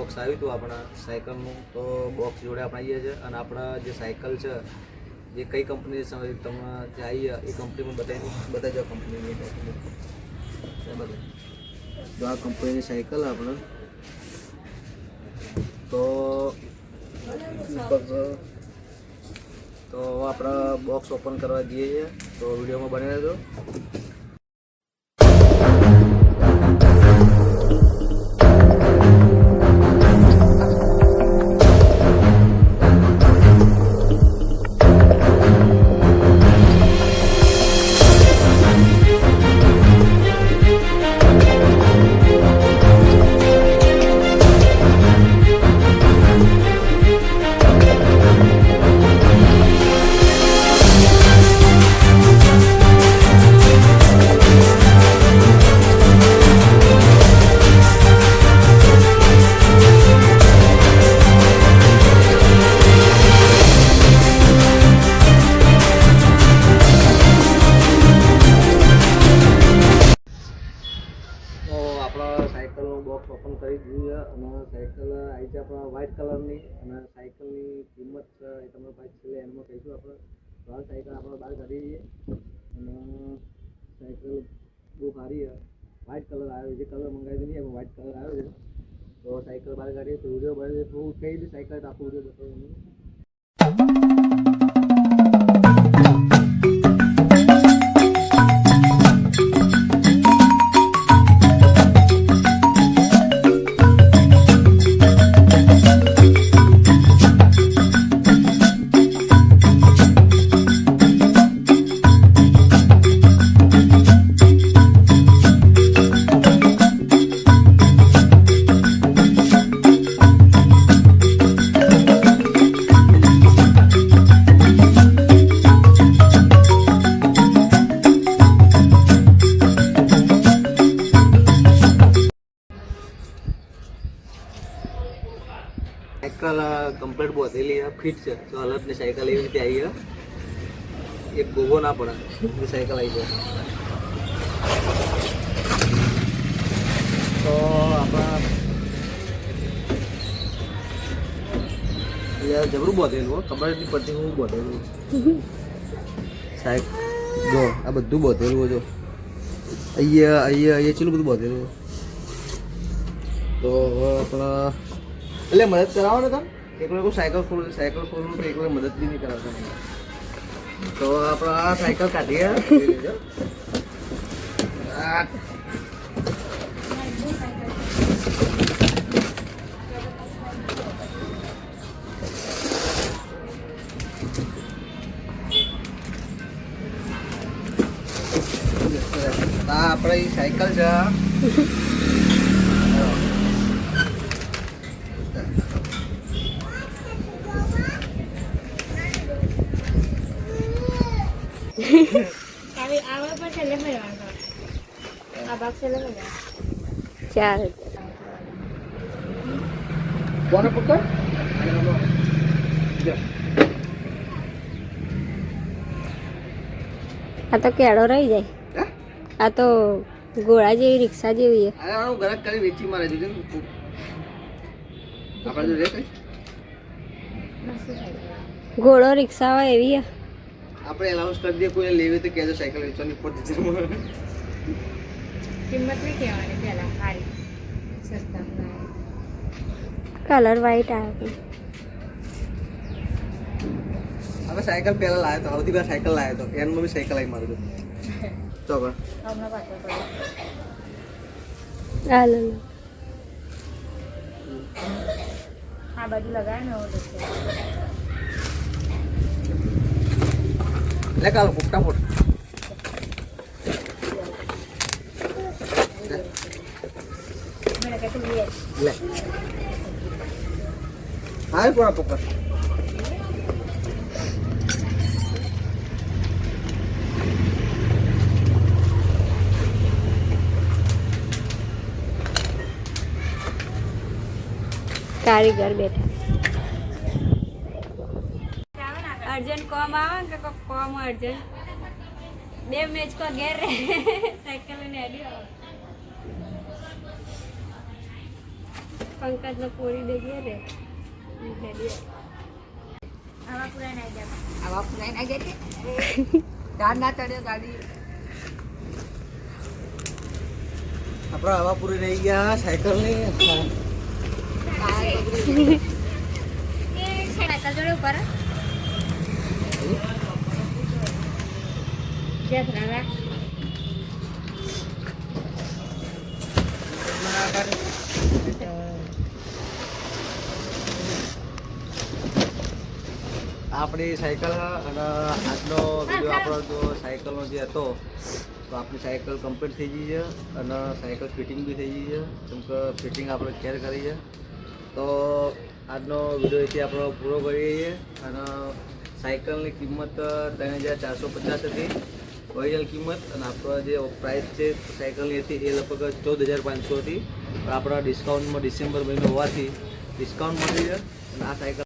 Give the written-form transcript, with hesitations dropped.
Box આવ્યું હતું આપણા સાયકલનું, તો બોક્સ જોડે આપણે આવીએ છીએ અને આપણા જે સાયકલ છે જે કઈ કંપની તમે જે આવી એ કંપની પણ બતાવી દો કંપનીની બરાબર. તો આ કંપનીની સાયકલ આપણે તો આપણે બોક્સ ઓપન કરવા જઈએ છીએ, તો વિડીયોમાં બની રહેજો. સાયકલનું બોક્સ ઓપન કરી દીધું છે અને સાયકલ આવી છે આપણા વ્હાઇટ કલરની અને સાયકલની કિંમત છે એ તમને પાછી છેલ્લે એમાં કહીશું. આપણે હાલ સાયકલ આપણે બહાર કાઢી દઈએ અને સાયકલ બહુ સારી છે, વ્હાઇટ કલર આવ્યો છે, કલર મંગાવી દીધી એમાં વ્હાઇટ કલર આવ્યો છે. તો સાયકલ બહાર કાઢીએ તો વિડીયો બને થોડું થઈ ગયું સાયકલ આખું વિડીયો બતાવું. સાયકલ કમ્પ્લીટ બોધેલી ફિટ છે, તો હાલતની સાયકલ એવી રીતે આવી છે, એક ગોગો ના પડે એ સાયકલ આવી છે. તો આપણા જબરું બોધેલું, ખબર નથી પડતી હું બોધેલું સાયકલ જો આ બધું બોધેલું જો અહીંયા ચેટલું બધું બોધેલું. તો આપણા એટલે મદદ કરાવો ને તમે એકલો સાયકલ ખોલું તો એકલો મદદ બી નહીં કરાવતા. તો આપણે આ સાયકલ કાઢીએ આપણે સાયકલ છે. કોને પકડ આ તો કેળો રહી જાય, આ તો ઘોડા જેવી રિક્ષા જેવી છે. ગરક કરી વેચી મારે જોજે આપણે જો ઘોડો રિક્ષા હોય એવી છે. આપણે એલાઉન્સ કરી દઈએ, કોઈ લેવી તો કહેજો સાયકલ વેચવાની પડી જાય. કિંમત નહીં કહેવાની પહેલા સારી સસ્તા કલર વ્હાઈટ આવ્યો. હવે સાયકલ પહેલા લાવ્યો તો સૌથી પહેલા સાયકલ લાવ્યો તો એનમાં બી સાયકલ આવી મારું ચોકર હમણાં પાછળ પડે. આ બાજુ લગાવે ને એવું દેખે. લે કાલ ફટાફટ મને કહેતું લે હાય કોણ પકડ કારીગર બેઠા. अर्जेंट कम आवे के कम अर्जेंट बे मैच को घेर रे साइकिल ने आडी પંકજનો પોરી દેખીએ રે આવા પુરાણ આવી જતી દાંત ના ચડ્યો ગાડી આપણે હવા પૂરી રહી ગયા સાયકલની સાયકલ જોડે ઉપર જ્યાં રાણા આપણી સાયકલ અને આજનો વિડીયો આપણો જો સાયકલનો જે હતો તો આપણી સાયકલ કમ્પ્લીટ થઈ ગઈ છે અને સાયકલ ફિટિંગ બી થઈ ગઈ છે કેમ કે ફિટિંગ આપણે કેર કરી છે તો આજનો વિડીયો એથી આપણો પૂરો કરીએ છીએ અને સાયકલની કિંમત 3450 હતી ઓરિજિનલ કિંમત અને આપણો જે પ્રાઇસ છે સાયકલની હતી એ લગભગ 14500 હતી પણ આપણા ડિસ્કાઉન્ટમાં ડિસેમ્બર મહિનો હોવાથી ડિસ્કાઉન્ટ મળી છે અને આ સાયકલ